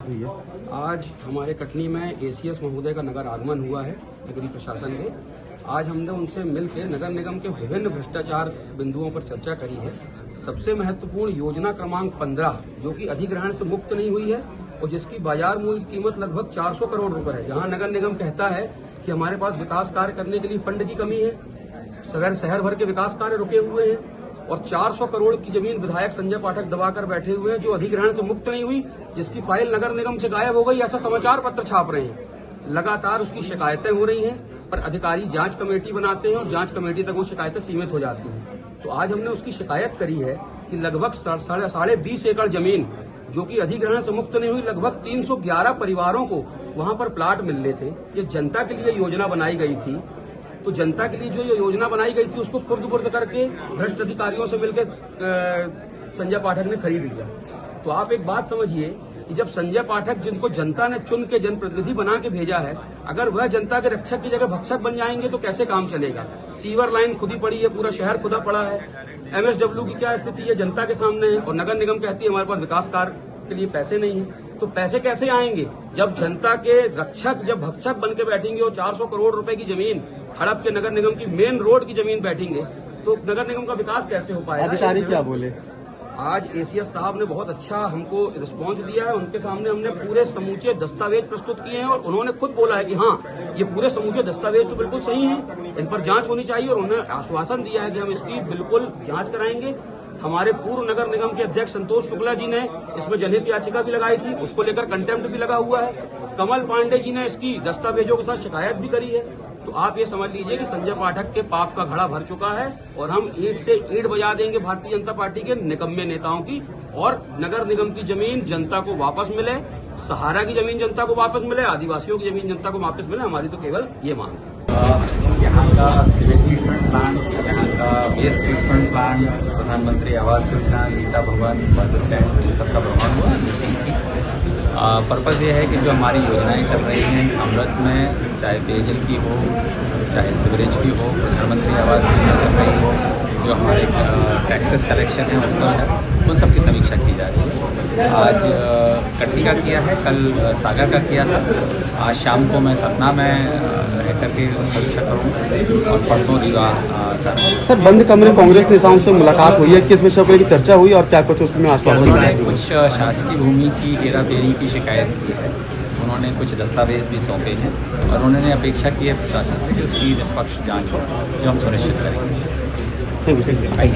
हुई है? आज हमारे कटनी में एसीएस महोदय का नगर आगमन हुआ है नगरीय प्रशासन के। आज हमने उनसे मिलकर नगर निगम के विभिन्न भ्रष्टाचार बिंदुओं पर चर्चा करी है। सबसे महत्वपूर्ण योजना क्रमांक 15 जो कि अधिग्रहण से मुक्त नहीं हुई है और जिसकी बाजार मूल्य कीमत लगभग 400 करोड़ रुपए है, जहां नगर निगम कहता है कि हमारे पास विकास कार्य करने के लिए फंड की कमी है, शहर भर के विकास कार्य रुके हुए हैं और 400 करोड़ की जमीन विधायक संजय पाठक दबाकर बैठे हुए हैं जो अधिग्रहण से मुक्त नहीं हुई, जिसकी फाइल नगर निगम से गायब हो गई, ऐसा समाचार पत्र छाप रहे हैं। लगातार उसकी शिकायतें हो रही हैं, पर अधिकारी जांच कमेटी बनाते हैं और जांच कमेटी तक वो शिकायतें सीमित हो जाती हैं। तो आज हमने उसकी शिकायत करी है कि लगभग 20.5 एकड़ जमीन जो कि अधिग्रहण से मुक्त नहीं हुई, लगभग 311 परिवारों को वहां पर प्लाट मिलने थे। ये जनता के लिए योजना बनाई गई थी, तो जनता के लिए जो ये योजना बनाई गई थी उसको खुर्द-बुर्द करके भ्रष्ट अधिकारियों से मिलकर संजय पाठक ने खरीद लिया। तो आप एक बात समझिए कि जब संजय पाठक, जिनको जनता ने चुन के जनप्रतिनिधि बना के भेजा है, अगर वह जनता के रक्षक की जगह भक्षक बन जाएंगे तो कैसे काम चलेगा। सीवर लाइन खुदी पड़ी है, पूरा शहर खुदा पड़ा है, एमएसडब्ल्यू की क्या स्थिति है जनता के सामने है और नगर निगम कहती है हमारे पास विकास कार्य के लिए पैसे नहीं है। तो पैसे कैसे आएंगे जब जनता के रक्षक जब भक्षक बन के बैठेंगे और 400 करोड़ रुपए की जमीन हड़प के नगर निगम की मेन रोड की जमीन बैठेंगे तो नगर निगम का विकास कैसे हो पाएगा। अधिकारी क्या बोले? आज एसीएस साहब ने बहुत अच्छा हमको रिस्पांस दिया है। उनके सामने हमने पूरे समूचे दस्तावेज प्रस्तुत किए हैं और उन्होंने खुद बोला है कि हाँ, ये पूरे समूचे दस्तावेज तो बिल्कुल सही हैं, इन पर जांच होनी चाहिए और उन्होंने आश्वासन दिया है कि हम इसकी बिल्कुल जांच कराएंगे। हमारे पूर्व नगर निगम के अध्यक्ष संतोष शुक्ला जी ने इसमें जनहित याचिका भी लगाई थी, उसको लेकर कंटेम्प्ट भी लगा हुआ है। कमल पांडे जी ने इसकी दस्तावेजों के साथ शिकायत भी करी है। तो आप ये समझ लीजिए कि संजय पाठक के पाप का घड़ा भर चुका है और हम ईंट से ईंट बजा देंगे भारतीय जनता पार्टी के निकम्मे नेताओं की, और नगर निगम की जमीन जनता को वापस मिले, सहारा की जमीन जनता को वापस मिले, आदिवासियों की जमीन जनता को वापस मिले। हमारी तो केवल ये मांग है। यहाँ का सीवेज ट्रीटमेंट प्लांट, यहाँ का वेस्ट ट्रीटमेंट प्लांट, प्रधानमंत्री आवास योजना, गीता भवन, बस स्टैंड, इन सब का भ्रमण हुआ। पर्पज़ ये है कि जो हमारी योजनाएं चल रही हैं अमृत में, चाहे पेयजल की हो, चाहे सीवरेज की हो, प्रधानमंत्री आवास योजना चल रही हो, जो हमारे टैक्सेस कलेक्शन है उस पर है, उन सब की समीक्षा की जा रही है। आज कटनी का किया है, कल सागर का किया था, आज शाम को मैं सतना में रह करके समीक्षा करूँगा और परसों रीवा का। सर, बंद कमरे कांग्रेस नेताओं से मुलाकात हुई है, किस विषय पर की चर्चा हुई और क्या कुछ उसमें आश्वासन उन्होंने कुछ शासकीय भूमि की हेराफेरी की शिकायत की है, उन्होंने कुछ दस्तावेज भी सौंपे हैं और उन्होंने अपेक्षा की है प्रशासन से कि उसकी निष्पक्ष जांच हो, जो हम सुनिश्चित करेंगे। Thank you.